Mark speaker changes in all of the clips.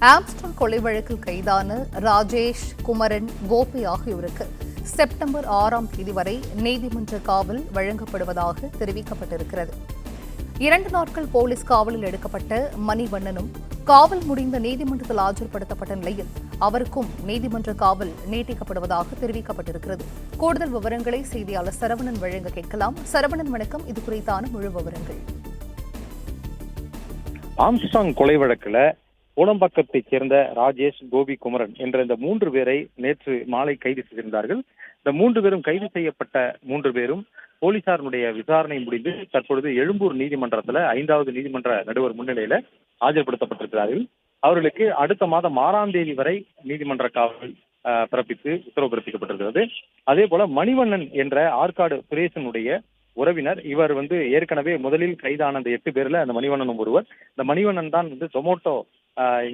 Speaker 1: ஆம்ஸ்டர் கொலை வழக்கில் கைதான ராஜேஷ், குமரன், கோபி ஆகியோருக்கு செப்டம்பர் 6ஆம் தேதி வரை நீதிமன்ற காவல் வழங்கப்படுவதாக தெரிவிக்கப்பட்டிருக்கிறது. 2 நாட்கள் போலீஸ் காவலில் எடுக்கப்பட்ட மணிவண்ணனும் காவல் முடிந்த நீதிமன்றத்தில் ஆஜர்படுத்தப்பட்ட நிலையில் அவருக்கும் நீதிமன்ற காவல் நீட்டிக்கப்படுவதாக தெரிவிக்கப்பட்டிருக்கிறது. கூடுதல் விவரங்களை செய்தியாளர் சரவணன் வழங்க கேட்கலாம். சரவணன், வணக்கம். இது குறித்தான முழு விவரங்கள்.
Speaker 2: ஆம்ஸ்ட்ராங் கொலை வழக்குல கோடம்பாக்கத்தைச் சேர்ந்த ராஜேஷ், கோபி, குமரன் என்ற இந்த 3 பேரை நேற்று மாலை கைது செய்திருந்தார்கள். இந்த 3 பேரும் கைது செய்யப்பட்ட 3 பேரும் போலீசாருடைய விசாரணை முடிந்து தற்பொழுது எழும்பூர் நீதிமன்றத்துல 5வது நீதிமன்ற நடுவர் முன்னிலையில ஆஜர்படுத்தப்பட்டிருக்கிறார்கள். அவர்களுக்கு அடுத்த மாதம் 6ஆம் தேதி வரை நீதிமன்ற காவல் பிறப்பித்து உத்தரவு பிறப்பிக்கப்பட்டிருக்கிறது. அதே போல மணிவண்ணன் என்ற ஆற்காடு சுரேசனுடைய உறவினர், இவர் ஏற்கனவே முதலில் கைதான அந்த 8 பேர்ல அந்த மணிவண்ணனும் ஒருவர். இந்த மணிவண்ணன் தான் ஜொமோட்டோ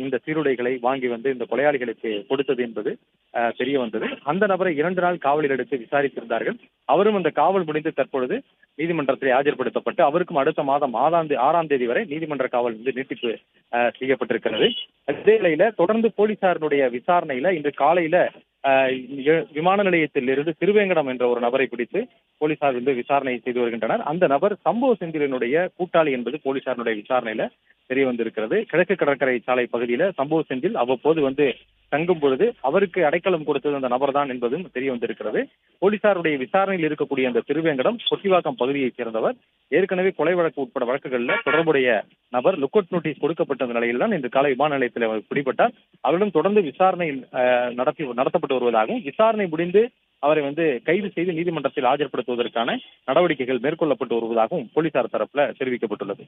Speaker 2: இந்த சீருடைகளை வாங்கி இந்த கொலையாளிகளுக்கு கொடுத்தது என்பது தெரிய வந்தது. அந்த நபரை 2 நாள் காவலில் எடுத்து விசாரித்திருந்தார்கள். அவரும் அந்த காவல் முடிந்து தற்பொழுது நீதிமன்றத்தில் ஆஜர்படுத்தப்பட்டு அவருக்கும் அடுத்த மாதம் 6ஆம் தேதி வரை நீதிமன்ற காவல் நீட்டிப்பு செய்யப்பட்டிருக்கிறது. அதே நிலையில தொடர்ந்து போலீசாருடைய விசாரணையில இன்று காலையில விமான நிலையத்தில் இருந்து திருவேங்கடம் என்ற ஒரு நபரை பிடித்து போலீசார் விசாரணை செய்து வருகின்றனர். அந்த நபர் சம்பவ செந்திலினுடைய கூட்டாளி என்பது போலீசாருடைய விசாரணையில தெரிய வந்திருக்கிறது. கிழக்கு கடற்கரை சாலை பகுதியில சம்பவ செந்தில் அவ்வப்போது தங்கும் பொழுது அவருக்கு அடைக்கலம் கொடுத்தது அந்த நபர் தான் என்பதும் தெரிய வந்திருக்கிறது. போலீசாருடைய விசாரணையில் இருக்கக்கூடிய அந்த திருவேங்கடம் கொட்டிவாக்கம் பகுதியைச் சேர்ந்தவர். ஏற்கனவே கொலை வழக்கு உட்பட வழக்குகளில் தொடர்புடைய நபர் லுக் நோட்டீஸ் கொடுக்கப்பட்ட நிலையில் தான் இன்று காலை விமான நிலையத்தில் அவர் பிடிபட்டார். அவரிடம் தொடர்ந்து விசாரணை நடத்தப்பட்டு வருவதாகவும், விசாரணை முடிந்து அவரை கைது செய்து நீதிமன்றத்தில் ஆஜர்படுத்துவதற்கான நடவடிக்கைகள் மேற்கொள்ளப்பட்டு வருவதாகவும் போலீசார் தரப்புல தெரிவிக்கப்பட்டுள்ளது.